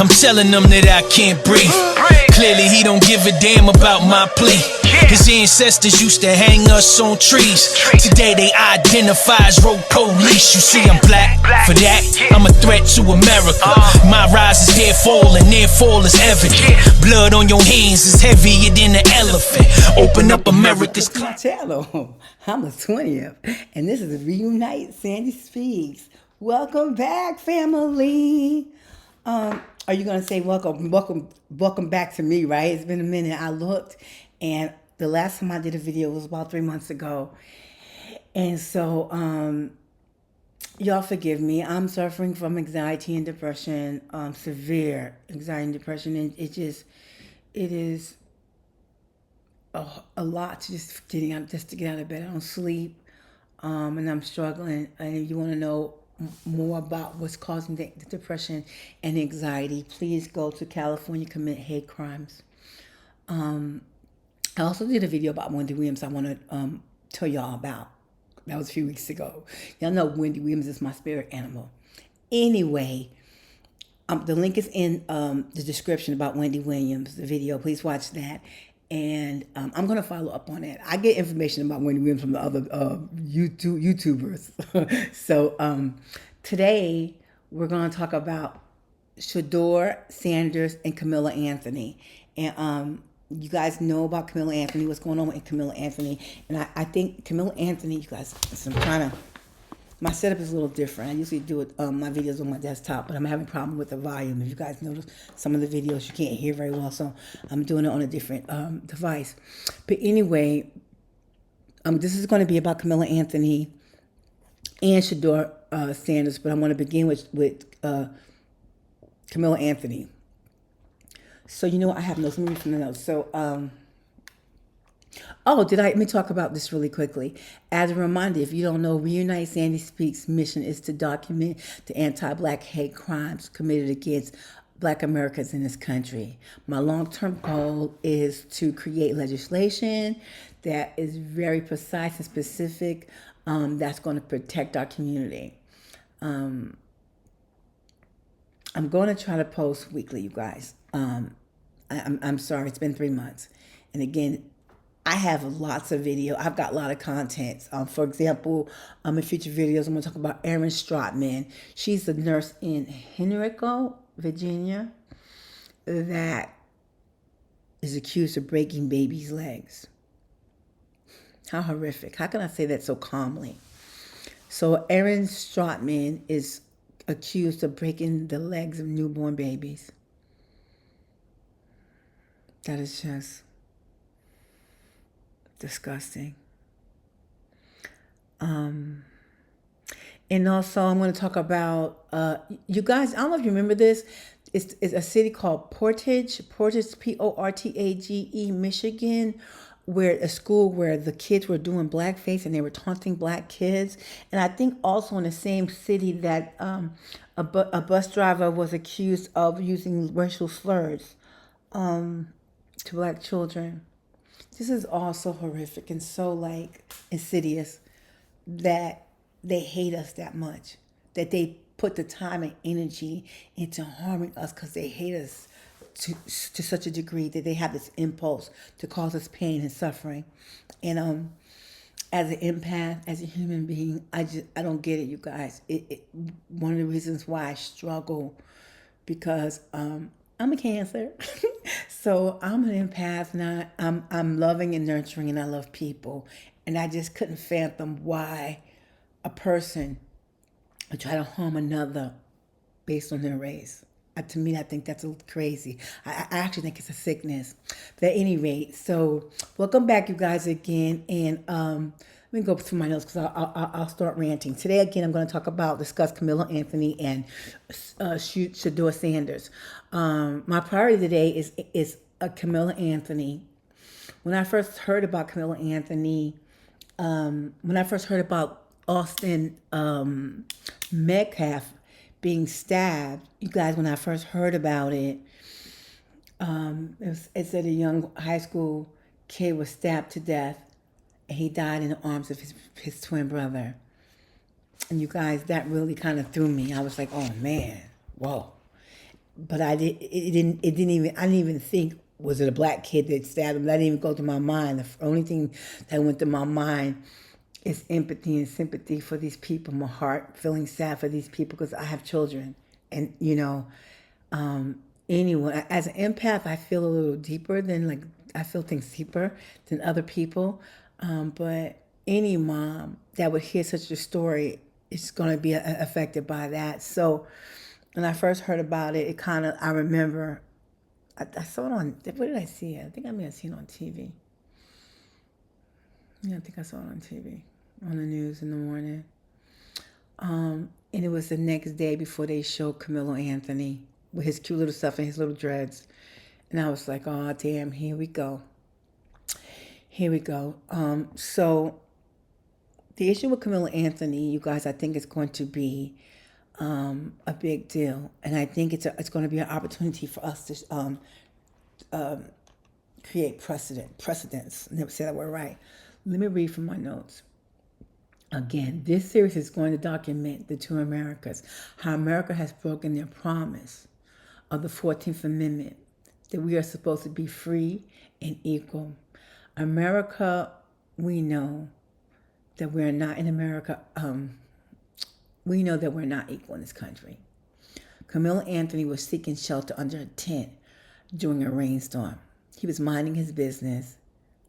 I'm telling them that I can't breathe. Clearly he don't give a damn about my plea. His ancestors used to hang us on trees. Today they identify as road police. You see I'm black, for that I'm a threat to America. My rise is their fall and their fall is evident. Blood on your hands is heavier than an elephant. Open up America's channel. I'm the 20th and this is Reunite Sandy Speaks. Welcome back, family. Are you gonna say welcome back to me, right? It's been a minute. I looked, and the last time I did a video was about 3 months ago. And so y'all forgive me. I'm suffering from anxiety and depression, severe anxiety and depression, and it is a lot to just to get out of bed. I don't sleep, and I'm struggling. And if you want to know more about what's causing the depression and anxiety, please go to California Commit Hate Crimes. I also did a video about Wendy Williams I want to tell y'all about. That was a few weeks ago. Y'all know Wendy Williams is my spirit animal. Anyway, the link is in the description about Wendy Williams, the video. Please watch that. And I'm going to follow up on it. I get information about Wendy Williams from the other YouTubers. So today we're going to talk about Shedeur Sanders and Kamelo Anthony. And you guys know about Kamelo Anthony, what's going on with Kamelo Anthony. And I think Kamelo Anthony, you guys, so my setup is a little different. I usually do it, my videos on my desktop, but I'm having a problem with the volume. If you guys notice, some of the videos you can't hear very well, so I'm doing it on a different device. But anyway, this is going to be about Kamelo Anthony and Shedeur Sanders, but I'm going to begin with Kamelo Anthony. So, you know, I have notes. Let me read from the notes. So, let me talk about this really quickly. As a reminder, if you don't know, Reunite Sandy Speaks' mission is to document the anti-Black hate crimes committed against Black Americans in this country. My long-term goal is to create legislation that is very precise and specific, that's going to protect our community. I'm going to try to post weekly, you guys. I'm sorry, it's been 3 months. And again, I have lots of video. I've got a lot of content. For example, in future videos, I'm going to talk about Erin Stratman. She's a nurse in Henrico, Virginia, that is accused of breaking babies' legs. How horrific. How can I say that so calmly? So Erin Stratman is accused of breaking the legs of newborn babies. That is just disgusting. And also I'm going to talk about, you guys, I don't know if you remember this. It's a city called Portage, Portage, Michigan, where a school where the kids were doing blackface and they were taunting Black kids. And I think also in the same city that a bus driver was accused of using racial slurs to Black children. This is all so horrific and so insidious that they hate us that much, that they put the time and energy into harming us because they hate us to such a degree that they have this impulse to cause us pain and suffering. And as an empath, as a human being, I don't get it, you guys. One of the reasons why I struggle, because I'm a Cancer. So I'm an empath, and I'm loving and nurturing, and I love people. And I just couldn't fathom why a person would try to harm another based on their race. To me, I think that's a little crazy. I actually think it's a sickness. But at any rate, so welcome back, you guys, again. And let me go through my notes because I'll start ranting. Today, again, I'm going to discuss Kamelo Anthony and Shedeur Sanders. My priority today is Kamelo Anthony. When I first heard about Kamelo Anthony, when I first heard about Austin Metcalf being stabbed, you guys, when I first heard about it, it said a young high school kid was stabbed to death, and he died in the arms of his twin brother. And you guys, that really kind of threw me. I was like, oh man, whoa. but it didn't even, I didn't even think, was it a black kid that stabbed him? That didn't even go through my mind. The only thing that went through my mind is empathy and sympathy for these people, my heart feeling sad for these people because I have children. And, anyone, as an empath, I feel a little deeper than, like, I feel things deeper than other people. But any mom that would hear such a story is going to be affected by that. So when I first heard about it, I remember, I saw it on, where did I see it? I think I may have seen it on TV. Yeah, I think I saw it on TV, on the news in the morning. And it was the next day before they showed Kamelo Anthony with his cute little stuff and his little dreads. And I was like, oh, damn, here we go. Here we go. So the issue with Kamelo Anthony, you guys, I think is going to be a big deal. And I think it's going to be an opportunity for us to create precedence. I never said that word right. Let me read from my notes. Again, this series is going to document the two Americas, how America has broken their promise of the 14th Amendment, that we are supposed to be free and equal. America, we know that we're not in America. We know that we're not equal in this country. Kamelo Anthony was seeking shelter under a tent during a rainstorm. He was minding his business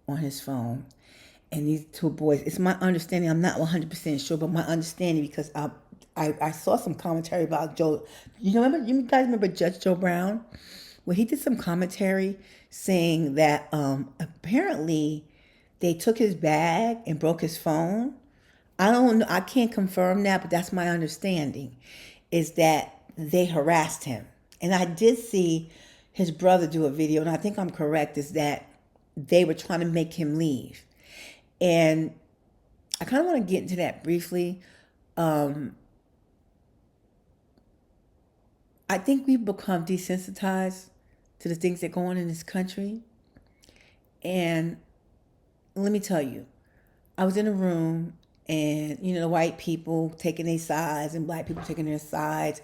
on his phone. And these two boys, it's my understanding, I'm not 100% sure, but my understanding, because I saw some commentary about Joe. You guys remember Judge Joe Brown? Well, he did some commentary saying that apparently they took his bag and broke his phone. I don't know, I can't confirm that, but that's my understanding, is that they harassed him. And I did see his brother do a video, and I think I'm correct, is that they were trying to make him leave. And I kind of want to get into that briefly. I think we've become desensitized to the things that go on in this country. And let me tell you, I was in a room and, the white people taking their sides and black people taking their sides.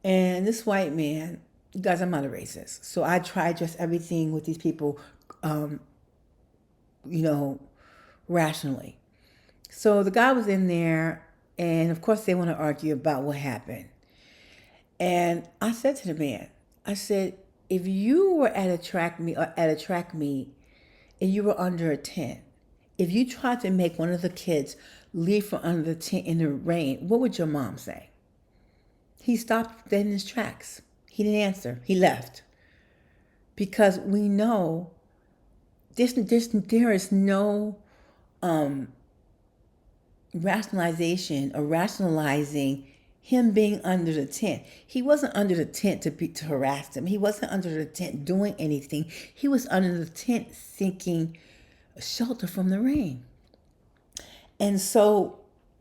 And this white man, you guys, I'm not a racist. So I try just everything with these people, rationally. So the guy was in there, and of course they want to argue about what happened. And I said to the man, I said, if you were at a track meet and you were under a tent, if you tried to make one of the kids leave from under the tent in the rain, what would your mom say? He stopped dead in his tracks. He didn't answer. He left. Because we know there is no rationalization or rationalizing him being under the tent. He wasn't under the tent to harass them. He wasn't under the tent doing anything. He was under the tent seeking shelter from the rain. And so,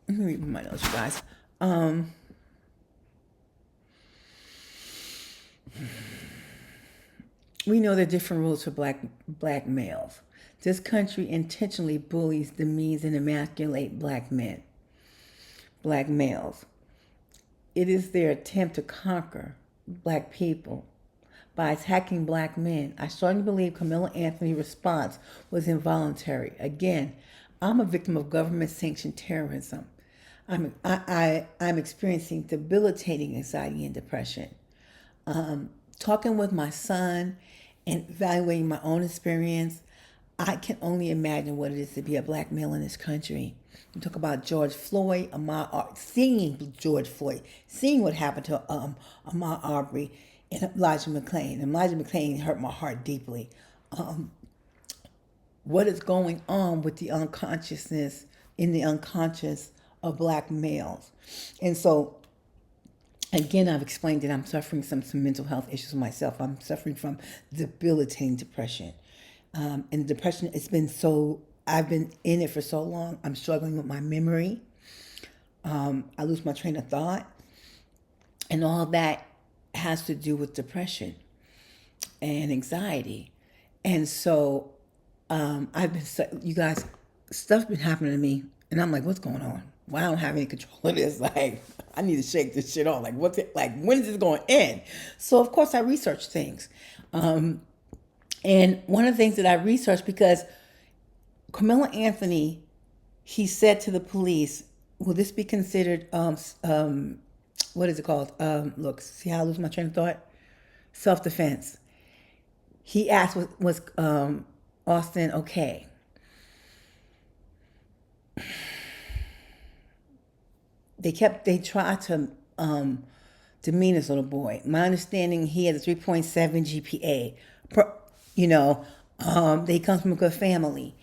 let me read my notes, you guys. We know there are different rules for black males. This country intentionally bullies, demeans, and emasculate black males. It is their attempt to conquer black people by attacking black men. I strongly believe Kamelo Anthony's response was involuntary. Again, I'm a victim of government-sanctioned terrorism. I'm experiencing debilitating anxiety and depression. Talking with my son and evaluating my own experience, I can only imagine what it is to be a black male in this country. You talk about George Floyd, seeing George Floyd, seeing what happened to Ahmaud Arbery and Elijah McClain. Elijah McClain hurt my heart deeply. What is going on with the unconsciousness, in the unconscious of black males? And so, again, I've explained that I'm suffering some mental health issues myself. I'm suffering from debilitating depression. And depression, I've been in it for so long. I'm struggling with my memory. I lose my train of thought. And all that has to do with depression and anxiety. And so you guys, stuff's been happening to me. And I'm like, what's going on? well, I don't have any control of this. Like, I need to shake this shit off. Like, what's it like? When is this going to end? So, of course, I research things. And one of the things that I researched, because Kamelo Anthony, he said to the police, will this be considered, what is it called? Look, see how I lose my train of thought? Self-defense. He asked, was Austin okay? They tried to demean this little boy. My understanding, he had a 3.7 GPA. They come from a good family.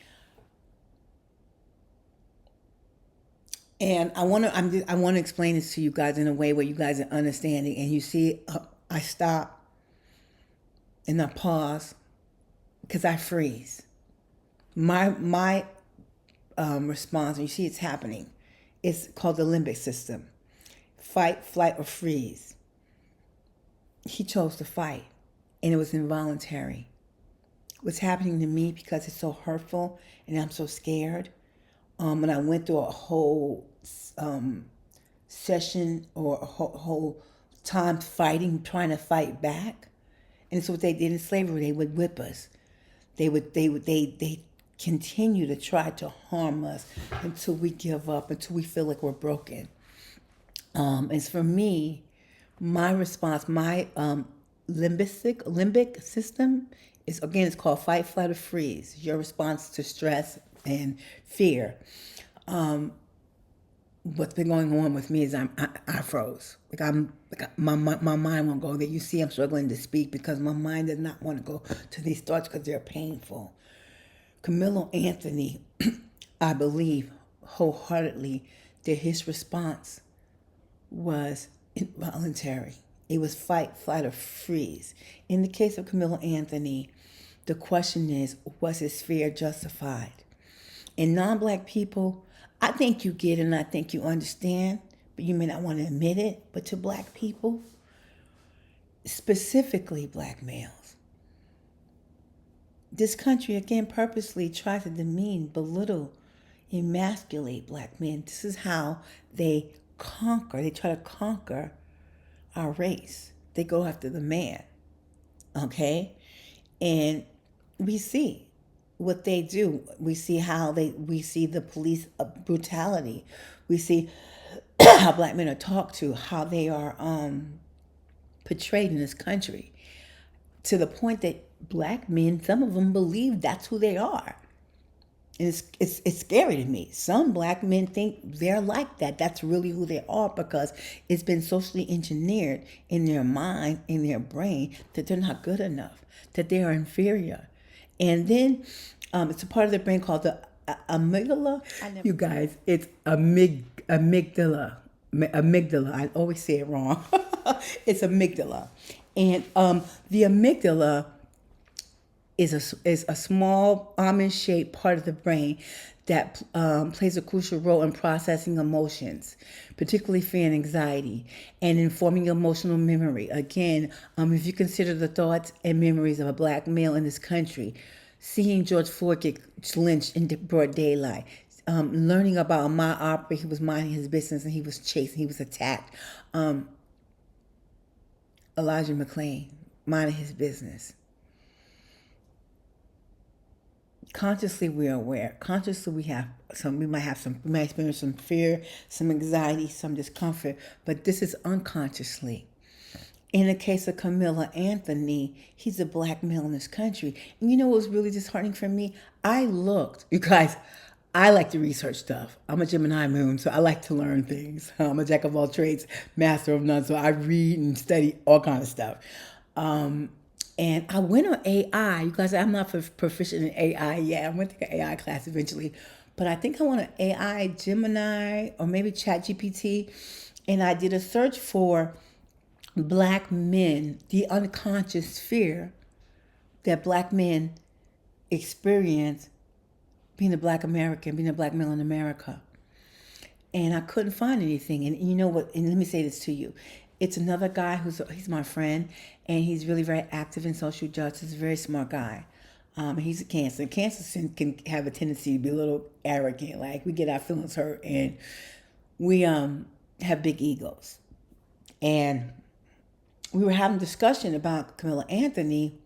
And I want to explain this to you guys in a way where you guys are understanding. And you see, I stop and I pause because I freeze. My response, and you see it's happening, it's called the limbic system. Fight, flight, or freeze. He chose to fight, and it was involuntary. What's happening to me, because it's so hurtful and I'm so scared, and I went through a whole session or a whole time fighting, trying to fight back. And it's what they did in slavery. They would whip us. They continue to try to harm us until we give up, until we feel like we're broken. And for me, my response, my limbic system is, again, it's called fight, flight, or freeze. Your response to stress and fear. What's been going on with me is I froze. My mind won't go there. You see, I'm struggling to speak because my mind does not want to go to these thoughts because they're painful. Kamelo Anthony, I believe wholeheartedly that his response was involuntary. It was fight, flight, or freeze. In the case of Kamelo Anthony, the question is, was his fear justified? In non-black people, I think you get it and I think you understand, but you may not want to admit it. But to black people, specifically black males, this country, again, purposely tries to demean, belittle, emasculate black men. This is how they conquer. They try to conquer our race. They go after the man, okay? And we see what they do. We see we see the police brutality. We see how black men are talked to, how they are portrayed in this country, to the point that black men, some of them believe that's who they are. And it's scary to me. Some black men think they're like that. That's really who they are, because it's been socially engineered in their mind, in their brain, that they're not good enough, that they are inferior. And then it's a part of the brain called the amygdala. You guys, it's amygdala. Amygdala. I always say it wrong. It's amygdala. And the amygdala is a small almond-shaped part of the brain that plays a crucial role in processing emotions, particularly fear and anxiety, and in forming emotional memory. Again, if you consider the thoughts and memories of a black male in this country, seeing George Floyd get lynched in broad daylight, learning about Ahmaud Arbery, he was minding his business and he was chased and he was attacked. Elijah McClain, minding his business. Consciously, we're aware. Consciously, we might experience some fear, some anxiety, some discomfort, but this is unconsciously. In the case of Kamelo Anthony, he's a black male in this country. And you know what was really disheartening for me? You guys, I like to research stuff. I'm a Gemini moon, so I like to learn things. I'm a jack of all trades, master of none, so I read and study all kinds of stuff. And I went on AI. You guys, I'm not proficient in AI yet. I went to an AI class eventually. But I think I want an AI Gemini or maybe ChatGPT. And I did a search for black men, the unconscious fear that black men experience being a black American, being a black male in America. And I couldn't find anything. And you know what? And let me say this to you. It's another guy he's my friend, and he's really very active in social justice, very smart guy. He's a Cancer. Cancer can have a tendency to be a little arrogant, like we get our feelings hurt, and we have big egos. And we were having a discussion about Kamelo Anthony,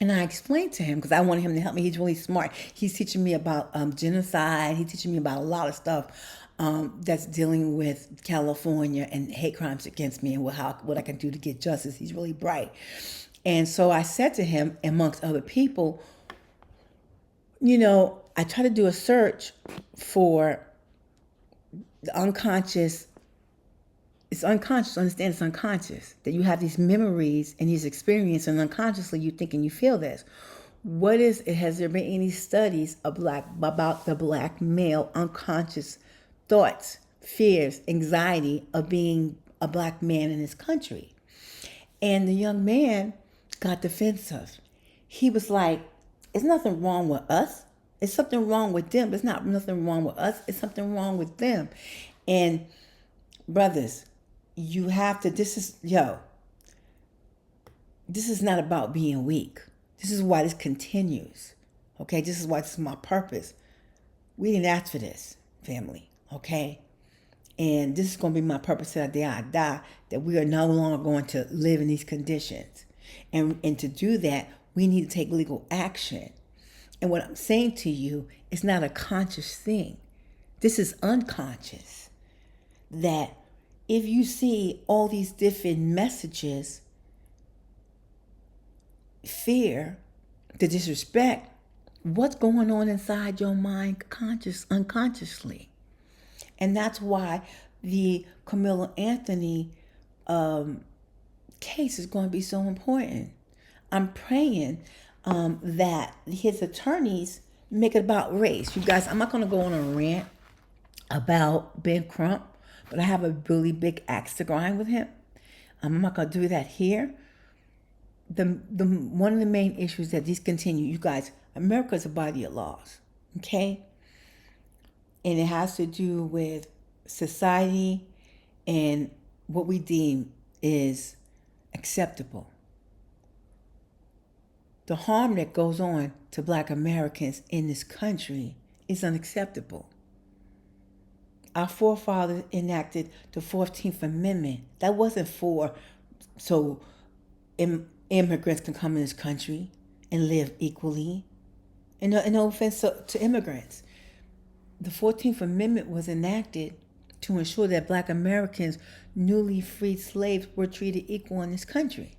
and I explained to him because I wanted him to help me. He's really smart. He's teaching me about genocide. He's teaching me about a lot of stuff that's dealing with California and hate crimes against me and what I can do to get justice. He's really bright. And so I said to him, amongst other people, I try to do a search for the unconscious. It's unconscious. Understand it's unconscious. That you have these memories and these experiences, and unconsciously you think and you feel this. Has there been any studies about the black male unconscious thoughts, fears, anxiety of being a black man in this country? And the young man got defensive. He was like, "It's nothing wrong with us. It's something wrong with them. It's not nothing wrong with us. It's something wrong with them." And brothers, you have to, this is not about being weak. This is why this continues. Okay, this is why this is my purpose. We didn't ask for this, family. Okay, and this is going to be my purpose till the day I die, that we are no longer going to live in these conditions. And to do that, we need to take legal action. And what I'm saying to you, it's not a conscious thing. This is unconscious. That if you see all these different messages, fear, the disrespect, what's going on inside your mind unconsciously? And that's why the Kamelo Anthony case is going to be so important. I'm praying that his attorneys make it about race. You guys, I'm not going to go on a rant about Ben Crump, but I have a really big axe to grind with him. I'm not going to do that here. The one of the main issues that these continue, you guys, America is a body of laws, okay? And it has to do with society and what we deem is acceptable. The harm that goes on to Black Americans in this country is unacceptable. Our forefathers enacted the 14th Amendment. That wasn't so immigrants can come in this country and live equally. And no offense to immigrants. The 14th Amendment was enacted to ensure that Black Americans, newly freed slaves, were treated equal in this country.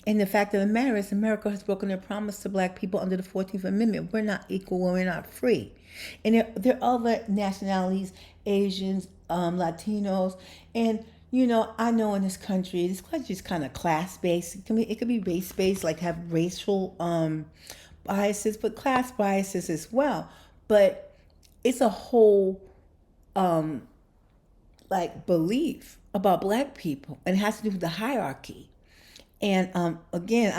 And the fact of the matter is, America has broken their promise to Black people under the 14th Amendment. We're not equal, we're not free. And there are other nationalities, Asians, Latinos, and I know in this country is kind of class-based. It could be race-based, like have racial biases, but class biases as well. But it's a whole belief about Black people, and it has to do with the hierarchy. And again,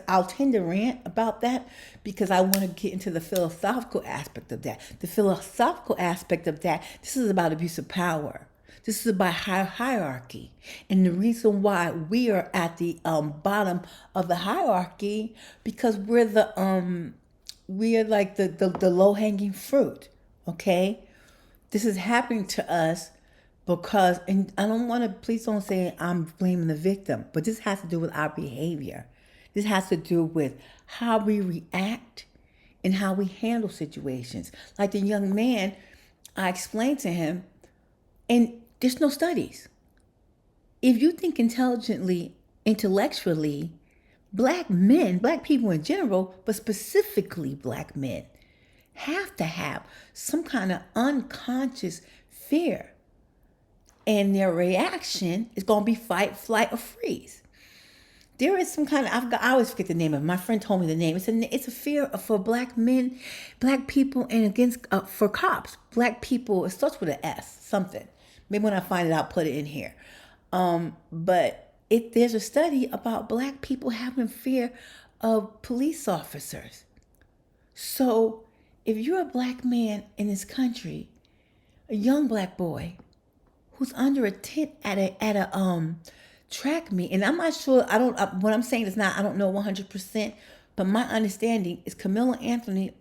I'll tend to rant about that because I want to get into the philosophical aspect of that. The philosophical aspect of that, this is about abuse of power. This is about hierarchy. And the reason why we are at the bottom of the hierarchy, because we're like the low-hanging fruit, okay? This is happening to us because, and I don't want to, please don't say I'm blaming the victim, but this has to do with our behavior. This has to do with how we react and how we handle situations. Like the young man, I explained to him, and there's no studies. If you think intelligently, intellectually, Black men, Black people in general, but specifically Black men, have to have some kind of unconscious fear. And their reaction is going to be fight, flight, or freeze. There is some kind of, I always forget the name of it. My friend told me the name. It's a fear for Black men, Black people, and against, for cops. Black people, it starts with an S, something. Maybe when I find it, I'll put it in here. But there's a study about Black people having fear of police officers. So if you're a Black man in this country, a young Black boy who's under a tent at a track meet, and I'm not sure, what I'm saying is not, I don't know 100%, but my understanding is Kamelo Anthony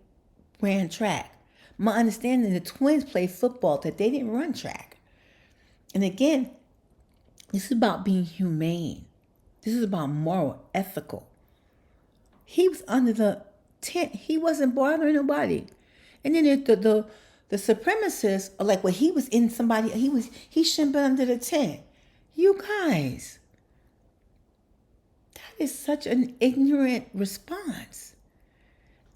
ran track. My understanding, the twins played football, that they didn't run track. And again, this is about being humane. This is about moral, ethical. He was under the tent. He wasn't bothering nobody. And then the supremacists are like, well, he was in somebody. He shouldn't be under the tent. You guys, that is such an ignorant response,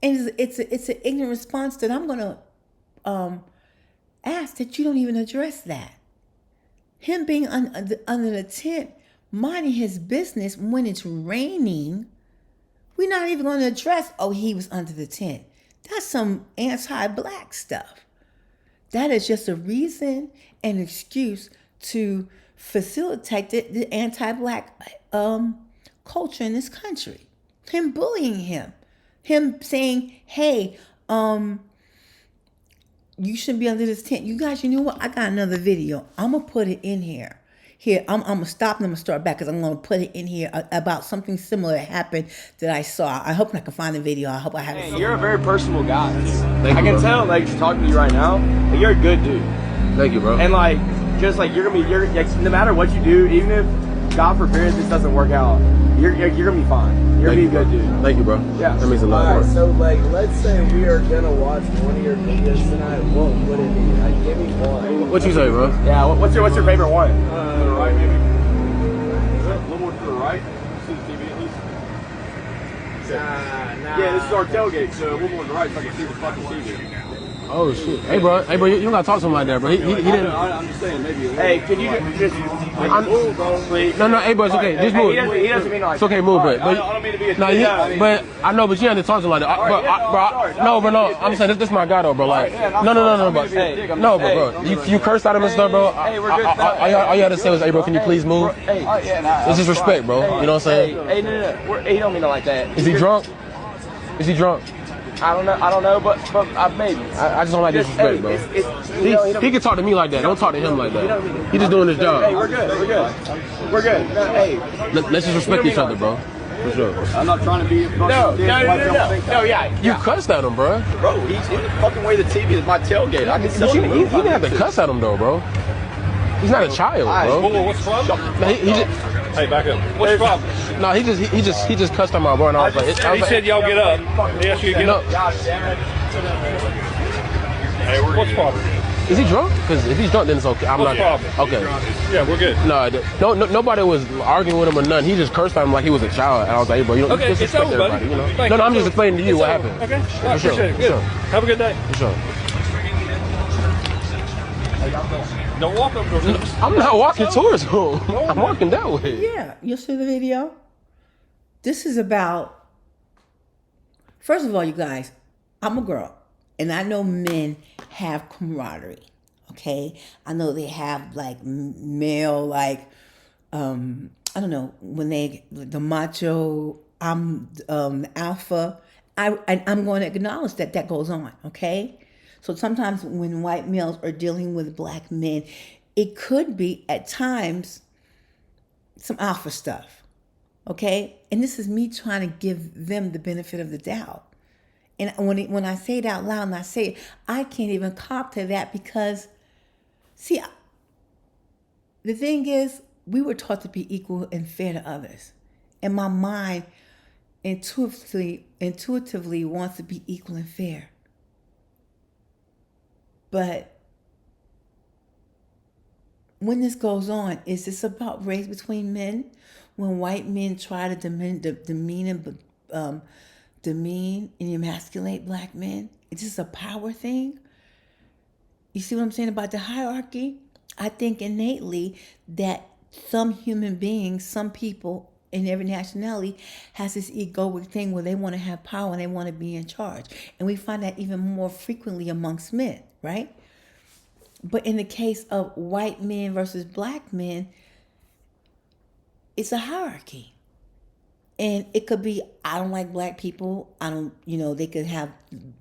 and it's an ignorant response that I'm gonna ask that you don't even address that. Him being under the tent, minding his business when it's raining. We're not even going to address, oh, he was under the tent. That's some anti-black stuff. That is just a reason and excuse to facilitate the anti-black culture in this country. Him bullying him. Him saying, hey, you shouldn't be under this tent. You guys, you know what? I got another video. I'm going to put it in here. Here, I'm going to stop and I'm going to start back because I'm going to put it in here about something similar that happened that I saw. I hope I can find the video. I hope I have it. Hey, you're a very personable guy. Thank I you, can bro. tell, like, just talking to you right now, like, you're a good dude. Thank you, bro. And, like, just, like, you're like, no matter what you do, even if, God forbid, this doesn't work out, you're going to be fine. You're going to be a good dude. Thank you, bro. Yeah. That means a lot. Alright, Bro. so like, let's say we are gonna watch one of your videos tonight. What would it be? Like, give me one. What you say, bro? Yeah, what's your favorite one? To the right, maybe. A little more to the right. See the TV at least. Nah. Yeah, this is our tailgate, so a little more to the right so I can see the fucking TV. Oh shit. Hey, bro, you don't gotta talk to him like that, bro. He didn't. I'm just saying, maybe. Hey, can you just move, bro, please? No, hey, bro, it's okay. Just move. He doesn't mean like It's okay, move, I but don't mean to be a no, but I know, but you have to talk to him like that. Bro, I'm saying this my guy though, bro. Like, no, bro. You cursed at him and stuff, bro. Hey, we're good. All you had to say was, hey, bro, can you please move? This is respect, bro. You know what I'm saying? Hey, no. He don't mean it like that. Is he drunk? Is he drunk? I don't know, but maybe. I just don't like disrespect, bro. He can talk to me like that. Don't talk to him like that. He just doing his job. Hey, we're good. Hey, Let's just respect each other, bro. For sure. I'm not trying to be. no, yeah. You cussed at him, bro. Bro, he's fucking way the TV is my tailgate. I can But see you didn't have to cuss at him though, bro. He's not a child, bro. What's the problem? No, he just, Hey, back up. What's the problem? no, he just cussed him out, bro. And I was like, He said y'all get up. He asked you to get up. Hey, what's the problem? Is he drunk? Because if he's drunk, then it's okay. I'm What's not. the problem? Okay. Yeah, we're good. No, nobody was arguing with him or nothing. He just cursed at him like he was a child. And I was like, hey, bro, you don't Okay, it's disrespect over, buddy. everybody, you know? Thank No, you. I'm just explaining to you what happened. Okay, For I sure. appreciate it. For Good. sure. Have a good day. For sure. Don't walk up to him. I'm not walking towards him. I'm walking that way. Yeah, you'll see the video. This is about, first of all, you guys, I'm a girl, and I know men have camaraderie, okay? I know they have, like, male, like, I don't know, when the macho, I'm alpha, I'm going to acknowledge that goes on, okay? So sometimes when white males are dealing with black men, it could be at times some alpha stuff, okay? And this is me trying to give them the benefit of the doubt. And when I say it out loud and I say it, I can't even cop to that because, see, the thing is, we were taught to be equal and fair to others. And my mind intuitively wants to be equal and fair. But when this goes on, is this about race between men? When white men try to demean and emasculate black men? Is this a power thing? You see what I'm saying about the hierarchy? I think innately that some human beings, some people in every nationality has this egoic thing where they want to have power and they want to be in charge. And we find that even more frequently amongst men, right? But in the case of white men versus black men, it's a hierarchy. And it could be, I don't like black people. They could have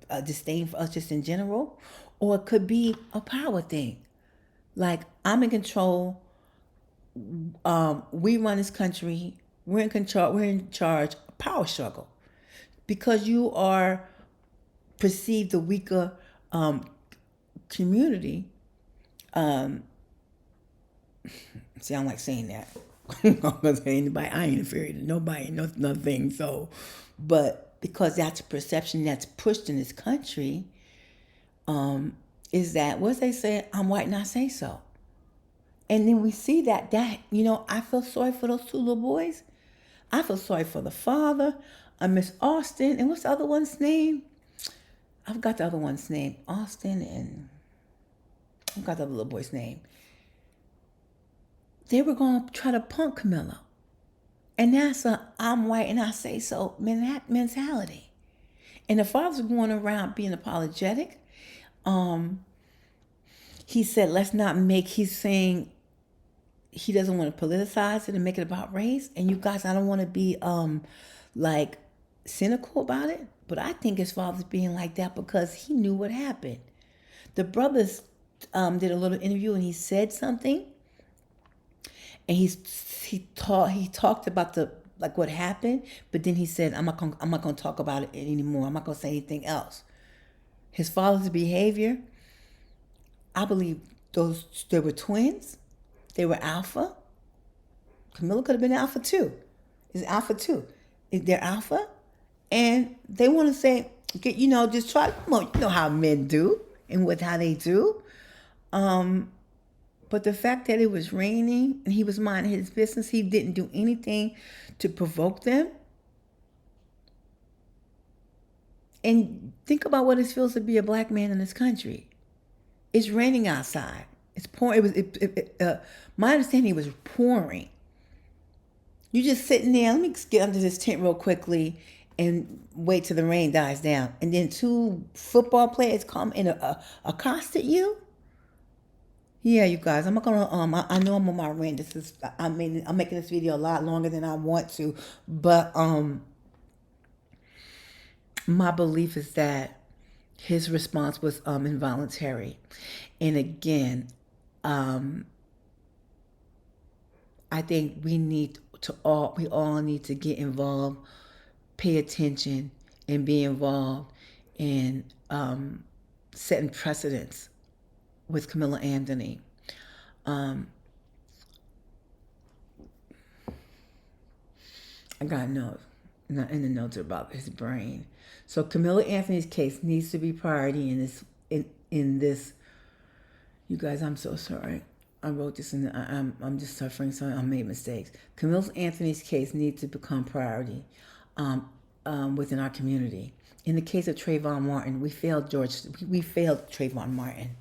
a disdain for us just in general. Or it could be a power thing. Like, I'm in control. We run this country. We're in control. We're in charge. Power struggle. Because you are perceived the weaker community, see, I don't like saying that. Because anybody, I ain't afraid of nobody, nothing. So, but because that's a perception that's pushed in this country, is that what they say? I'm white and I say so. And then we see that I feel sorry for those two little boys. I feel sorry for the father, Miss Austin, and what's the other one's name? I forgot the other one's name. Austin and I forgot the other little boy's name. They were going to try to punk Kamelo. And that's a I'm white and I say so mentality. And the father's going around being apologetic. He said, he's saying he doesn't want to politicize it and make it about race. And you guys, I don't want to be like cynical about it, but I think his father's being like that because he knew what happened. The brothers did a little interview and he said something. And he talked about what happened, but then he said, I'm not gonna talk about it anymore. I'm not gonna say anything else. His father's behavior, I believe they were twins. They were alpha. Kamelo could have been alpha too. Is alpha too. They're alpha, and they want to say, just try. Well, you know how men do and how they do. But the fact that it was raining and he was minding his business, he didn't do anything to provoke them. And think about what it feels to be a black man in this country. It's raining outside. It's pouring. My understanding, it was pouring. You just sitting there. Let me get under this tent real quickly and wait till the rain dies down. And then two football players come and accosted you. Yeah, you guys, I'm not gonna. I know I'm on my rant. I'm making this video a lot longer than I want to, but my belief is that his response was involuntary, and again, I think we all need to get involved, pay attention, and be involved in setting precedents with Kamelo Anthony. I got notes in the notes about his brain. So Kamelo Anthony's case needs to be priority in this. You guys, I'm so sorry. I wrote this and I'm just suffering, so I made mistakes. Kamelo Anthony's case needs to become priority within our community. In the case of Trayvon Martin, we failed Trayvon Martin.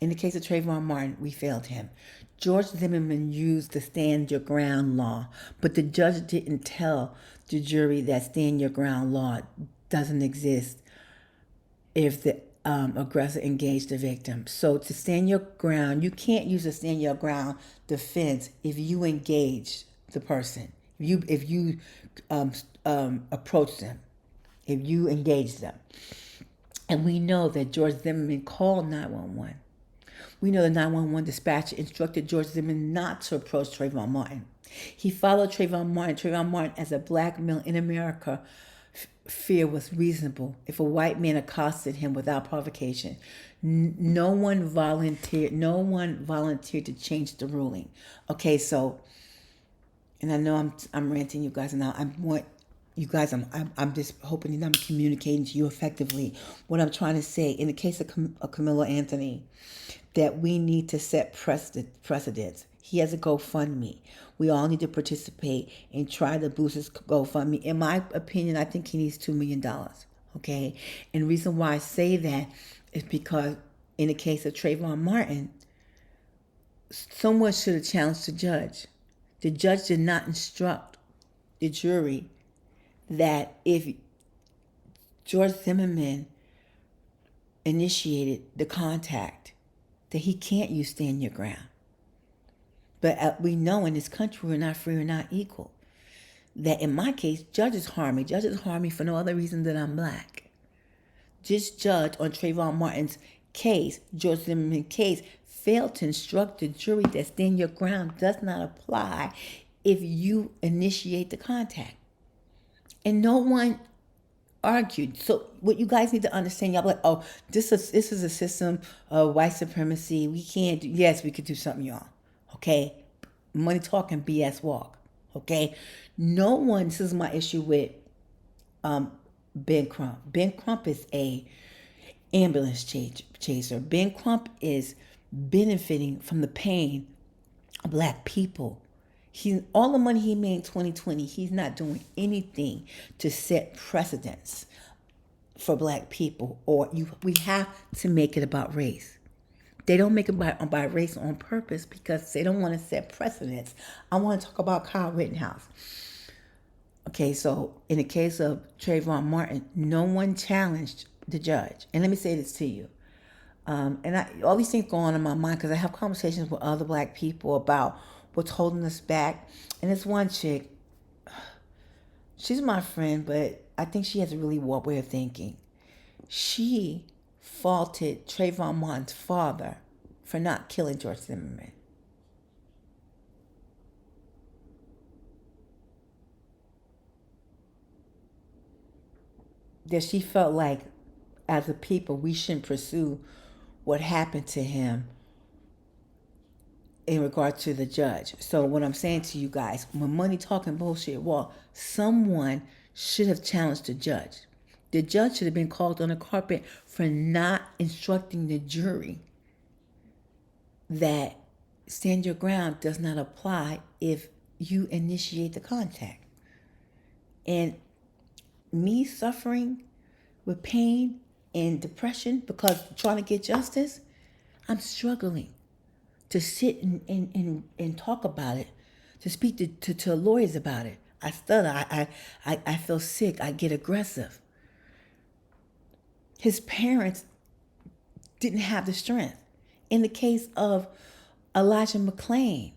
In the case of Trayvon Martin, we failed him. George Zimmerman used the stand your ground law, but the judge didn't tell the jury that stand your ground law doesn't exist if the aggressor engaged the victim. So to stand your ground, you can't use a stand your ground defense if you engage the person, if you approach them, if you engage them. And we know that George Zimmerman called 911. We know the 911 dispatcher instructed George Zimmerman not to approach Trayvon Martin. He followed Trayvon Martin. Trayvon Martin, as a black male in America, fear was reasonable. If a white man accosted him without provocation, no one volunteered to change the ruling. Okay, so, and I know I'm ranting, you guys, and I'm just hoping that I'm communicating to you effectively what I'm trying to say. In the case of Kamelo Anthony, that we need to set precedents. He has a GoFundMe. We all need to participate and try to boost his GoFundMe. In my opinion, I think he needs $2 million. Okay? And the reason why I say that is because in the case of Trayvon Martin, someone should have challenged the judge. The judge did not instruct the jury that if George Zimmerman initiated the contact, that he can't use stand your ground. But we know in this country we're not free, we're not equal. That in my case, judges harm me. Judges harm me for no other reason than I'm black. This judge on Trayvon Martin's case, George Zimmerman's case, failed to instruct the jury that stand your ground does not apply if you initiate the contact. And no one argued. So what you guys need to understand, y'all be like, oh, this is a system of white supremacy. We can't do, yes, we could do something, y'all. Okay? Money talking, BS walk. Okay? No one, this is my issue with Ben Crump. Ben Crump is a ambulance chaser. Ben Crump is benefiting from the pain of black people. All the money he made in 2020, he's not doing anything to set precedents for black people. We have to make it about race. They don't make it by race on purpose because they don't want to set precedents. I want to talk about Kyle Rittenhouse. Okay, so in the case of Trayvon Martin, no one challenged the judge. And let me say this to you. All these things go on in my mind because I have conversations with other black people about what's holding us back. And this one chick, she's my friend, but I think she has a really warped way of thinking. She faulted Trayvon Martin's father for not killing George Zimmerman. That she felt like, as a people, we shouldn't pursue what happened to him in regard to the judge. So what I'm saying to you guys, when money talking bullshit, well, someone should have challenged the judge. The judge should have been called on the carpet for not instructing the jury that stand your ground does not apply if you initiate the contact. And me suffering with pain and depression because trying to get justice, I'm struggling to sit and talk about it, to speak to lawyers about it. I stutter, I feel sick, I get aggressive. His parents didn't have the strength. In the case of Elijah McClain,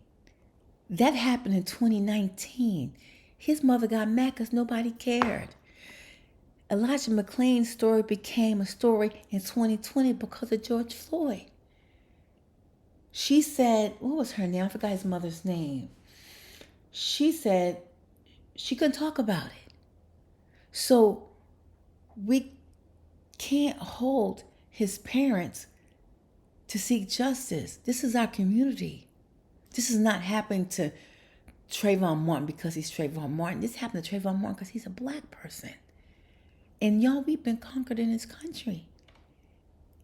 that happened in 2019. His mother got mad because nobody cared. Elijah McClain's story became a story in 2020 because of George Floyd. She said, what was her name? I forgot his mother's name. She said she couldn't talk about it. So we can't hold his parents to seek justice. This is our community. This is not happening to Trayvon Martin because he's Trayvon Martin. This happened to Trayvon Martin because he's a black person. And y'all, we've been conquered in this country.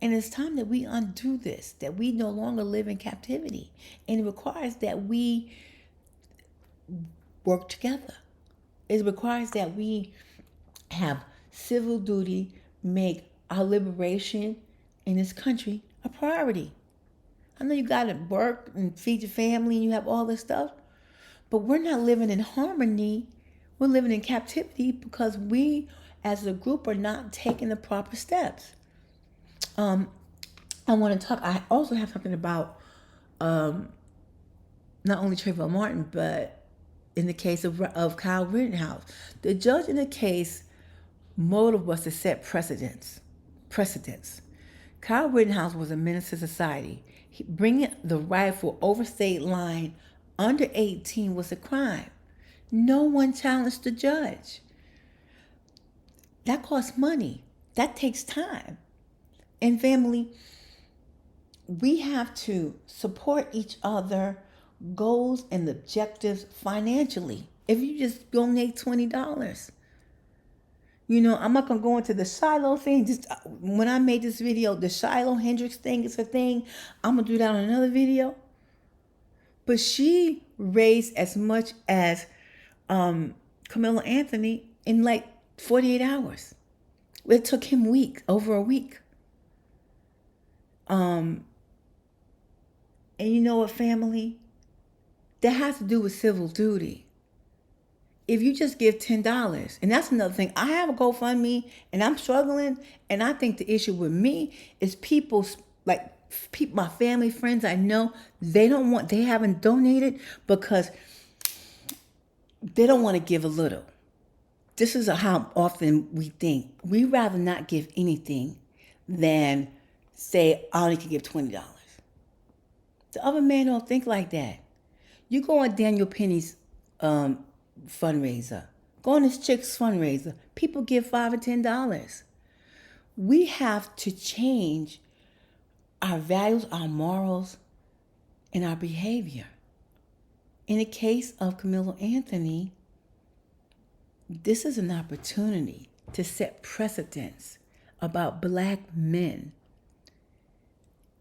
And it's time that we undo this, that we no longer live in captivity. And it requires that we work together. It requires that we have civil duty, make our liberation in this country a priority. I know you got to work and feed your family and you have all this stuff, but we're not living in harmony. We're living in captivity because we as a group are not taking the proper steps. I want to talk, I also have something about not only Trayvon Martin, but in the case of Kyle Rittenhouse. The judge in the case, motive was to set precedents. Kyle Rittenhouse was a menace to society. Bringing the rifle over state line under 18 was a crime. No one challenged the judge. That costs money. That takes time. And family, we have to support each other, goals and objectives financially. If you just donate $20. You know, I'm not going to go into the Shiloh thing. Just when I made this video, the Shiloh Hendricks thing is a thing. I'm going to do that on another video. But she raised as much as Kamelo Anthony in like 48 hours. It took him over a week. And you know what, family? That has to do with civil duty. If you just give $10, and that's another thing. I have a GoFundMe and I'm struggling, and I think the issue with me is my family, friends I know, they haven't donated because they don't want to give a little. This is how often we think. We rather not give anything than say, I only can give $20. The other man don't think like that. You go on Daniel Penny's fundraiser, Go on this chick's fundraiser. People give $5 or $10. We have to change our values, our morals, and our behavior. In the case of Kamelo Anthony, this is an opportunity to set precedents about black men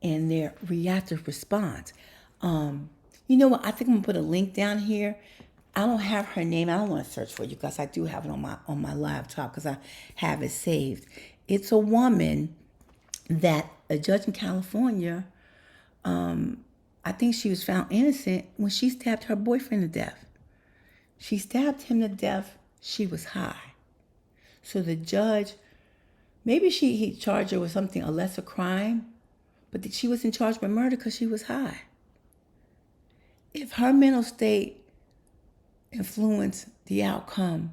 and their reactive response. You know what? I think I'm gonna put a link down here. I don't have her name. I don't want to search for you because I do have it on my laptop because I have it saved. It's a woman that a judge in California, I think she was found innocent when she stabbed her boyfriend to death. She stabbed him to death. She was high. So the judge, maybe he charged her with something, a lesser crime, but she wasn't charged with murder because she was high. If her mental state influenced the outcome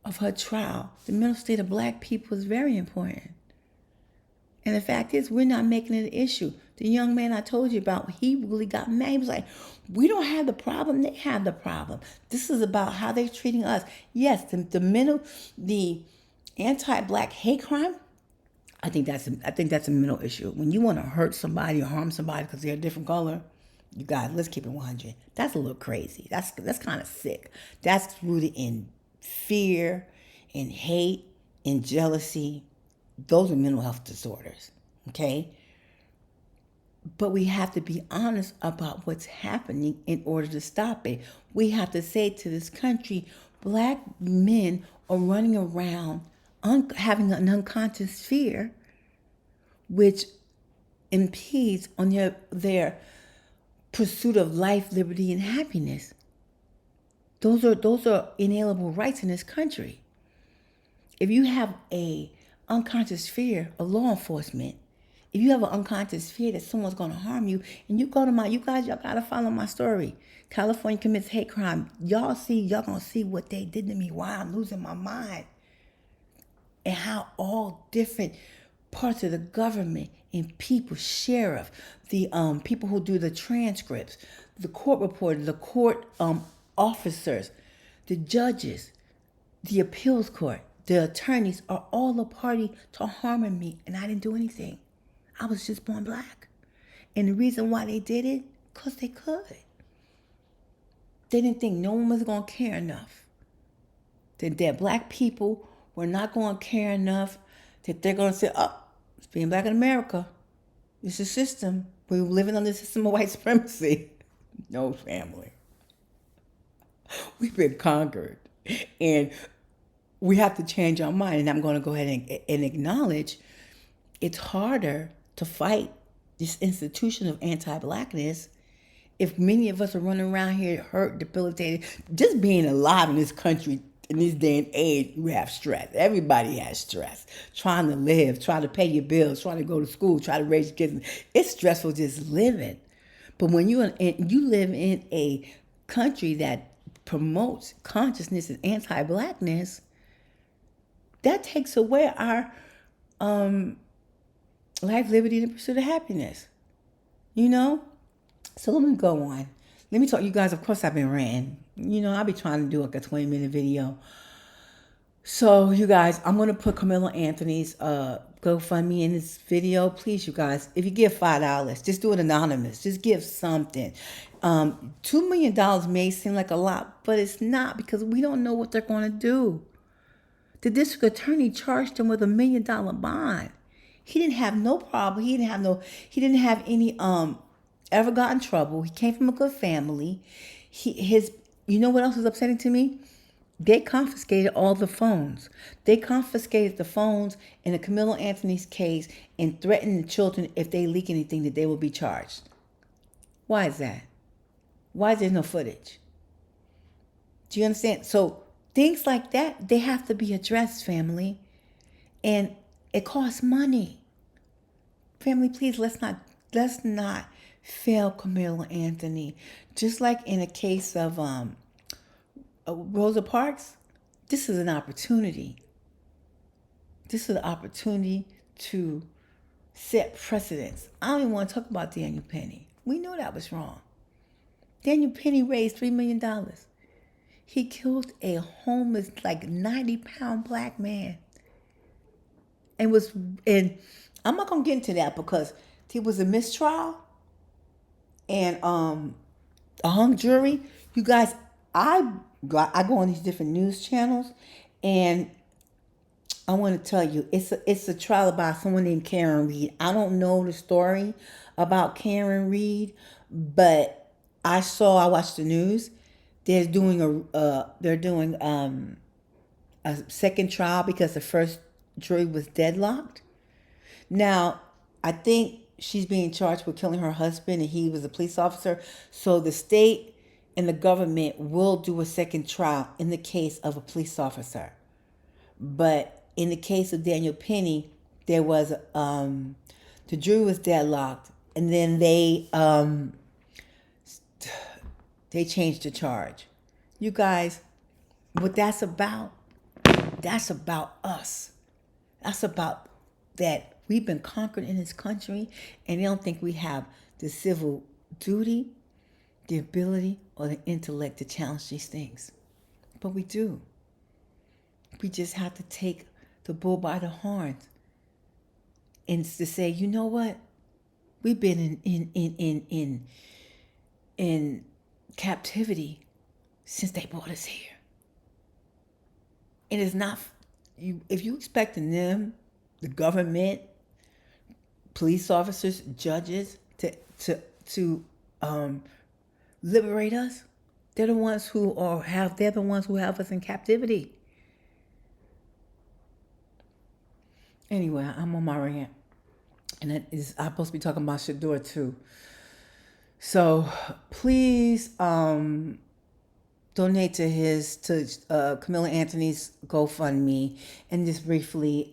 of her trial, the mental state of black people is very important. And the fact is, we're not making it an issue. The young man I told you about, he really got mad. He was like, we don't have the problem, they have the problem. This is about how they're treating us. Yes, the anti-black hate crime, I think that's a mental issue. When you want to hurt somebody or harm somebody because they're a different color, you guys, let's keep it 100. That's a little crazy. That's kind of sick. That's rooted in fear, in hate, in jealousy. Those are mental health disorders, okay? But we have to be honest about what's happening in order to stop it. We have to say to this country, black men are running around having an unconscious fear, which impedes on their pursuit of life, liberty, and happiness. Those are inalienable rights in this country. If you have a unconscious fear of law enforcement, if you have an unconscious fear that someone's going to harm you, and you go to y'all got to follow my story. California commits hate crime. Y'all going to see what they did to me, why I'm losing my mind, and how all different parts of the government and people, sheriff, the people who do the transcripts, the court reporters, the court officers, the judges, the appeals court, the attorneys are all a party to harming me, and I didn't do anything. I was just born black. And the reason why they did it, because they could. They didn't think no one was going to care enough. That black people were not going to care enough, that they're going to say, oh, it's being black in America. It's a system. We're living under the system of white supremacy. No, family. We've been conquered. And we have to change our mind. And I'm going to go ahead and acknowledge it's harder to fight this institution of anti-blackness if many of us are running around here hurt, debilitated. Just being alive in this country, in this day and age, you have stress. Everybody has stress. Trying to live, trying to pay your bills, trying to go to school, trying to raise your kids. It's stressful just living. But when you live in a country that promotes consciousness and anti-blackness, that takes away our life, liberty, and the pursuit of happiness. You know? So let me go on. Let me talk, you guys, of course I've been ranting. You know, I'll be trying to do like a 20-minute video. So you guys, I'm going to put Kamelo Anthony's GoFundMe in this video. Please, you guys, if you give $5, just do it anonymous. Just give something. $2 million may seem like a lot, but it's not, because we don't know what they're going to do. The district attorney charged him with $1 million bond. He didn't have no problem. He didn't have any ever got in trouble. He came from a good family. You know what else is upsetting to me? They confiscated all the phones. They confiscated the phones in the Kamelo Anthony's case and threatened the children if they leak anything that they will be charged. Why is that? Why is there no footage? Do you understand? So things like that, they have to be addressed, family. And it costs money. Family, please, let's not fail Kamelo Anthony. Just like in the case of Rosa Parks, this is an opportunity. This is an opportunity to set precedents. I don't even want to talk about Daniel Penny. We know that was wrong. Daniel Penny raised $3 million. He killed a homeless, like 90-pound black man. And I'm not gonna get into that because there was a mistrial and a hung jury. You guys, I go on these different news channels, and I want to tell you, it's a trial about someone named Karen Reed. I don't know the story about Karen Reed, but I watched the news. They're doing a second trial because the first jury was deadlocked. Now, I think she's being charged with killing her husband, and he was a police officer. So the state and the government will do a second trial in the case of a police officer. But in the case of Daniel Penny, there was the jury was deadlocked, and then they changed the charge. You guys, what that's about us. That's about that we've been conquered in this country, and they don't think we have the civil duty, the ability, or the intellect to challenge these things. But we do. We just have to take the bull by the horns and to say, you know what? We've been in captivity since they brought us here. It is not if you expecting them, the government, police officers, judges to liberate us. They're the ones who have us in captivity. Anyway, I'm on my rant, and I'm supposed to be talking about Shador too. So please donate to Kamelo Anthony's GoFundMe. And just briefly,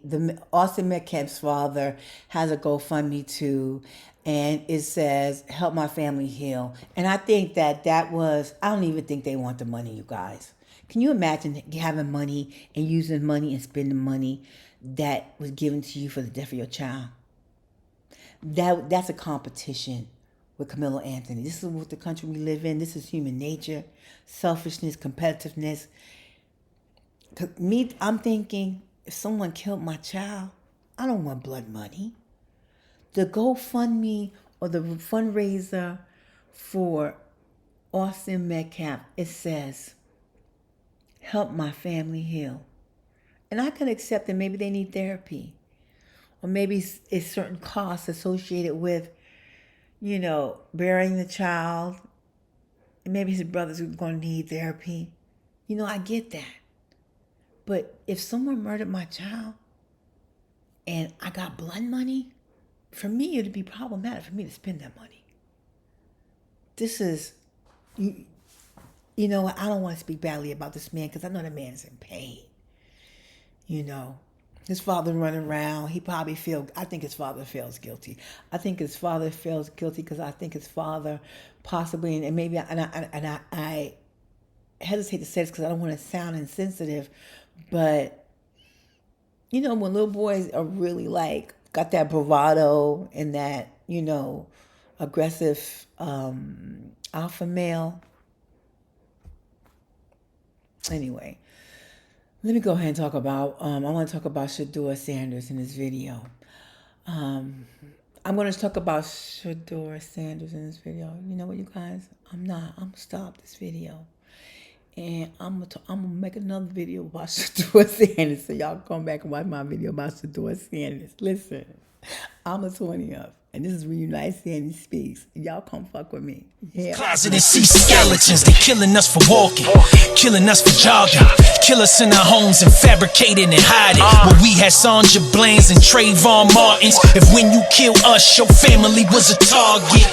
Austin Metcalf's father has a GoFundMe too, and it says "Help my family heal." And I think that was, I don't even think they want the money, you guys. Can you imagine having money and using money and spending money that was given to you for the death of your child? That's a competition with Kamelo Anthony. This is what the country we live in. This is human nature, selfishness, competitiveness. I'm thinking, if someone killed my child, I don't want blood money. The GoFundMe or the fundraiser for Austin Metcalf, it says, "Help my family heal." And I could accept that maybe they need therapy, or maybe it's certain costs associated with, burying the child. And maybe his brothers are going to need therapy. I get that. But if someone murdered my child and I got blood money, for me, it'd be problematic for me to spend that money. This is, I don't want to speak badly about this man because I know the man is in pain. His father running around, I think his father feels guilty. I think his father feels guilty because I think his father possibly, and maybe, I hesitate to say this because I don't want to sound insensitive, but, when little boys are really got that bravado and that, aggressive alpha male. Anyway. Let me go ahead and talk about, I want to talk about Shador Sanders in this video. I'm going to talk about Shador Sanders in this video. You know what, you guys? I'm going to stop this video. And I'm going to make another video about Shador Sanders. So y'all come back and watch my video about Shador Sanders. Listen, I'm a 20-up. And this is Reunite Sandy Speaks. Y'all come fuck with me. Yeah. Closet and see skeletons. They killing us for walking, killing us for jogging, kill us in our homes and fabricating and hiding. Where we had Sandra Bland's and Trayvon Martin's. If when you kill us, your family was a target.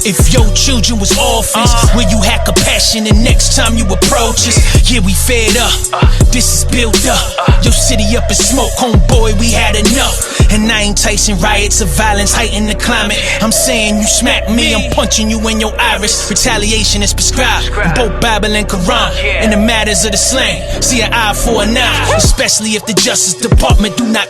If your children was orphans, will you have compassion the next time you approach us? Yeah, we fed up, this is built up. Your city up in smoke, homeboy, we had enough. And I ain't enticing riots of violence, heighten the climate. I'm saying you smack me, I'm punching you in your iris. Retaliation is prescribed in both Bible and Quran. In the matters of the slang, see an eye for an eye, especially if the Justice Department do not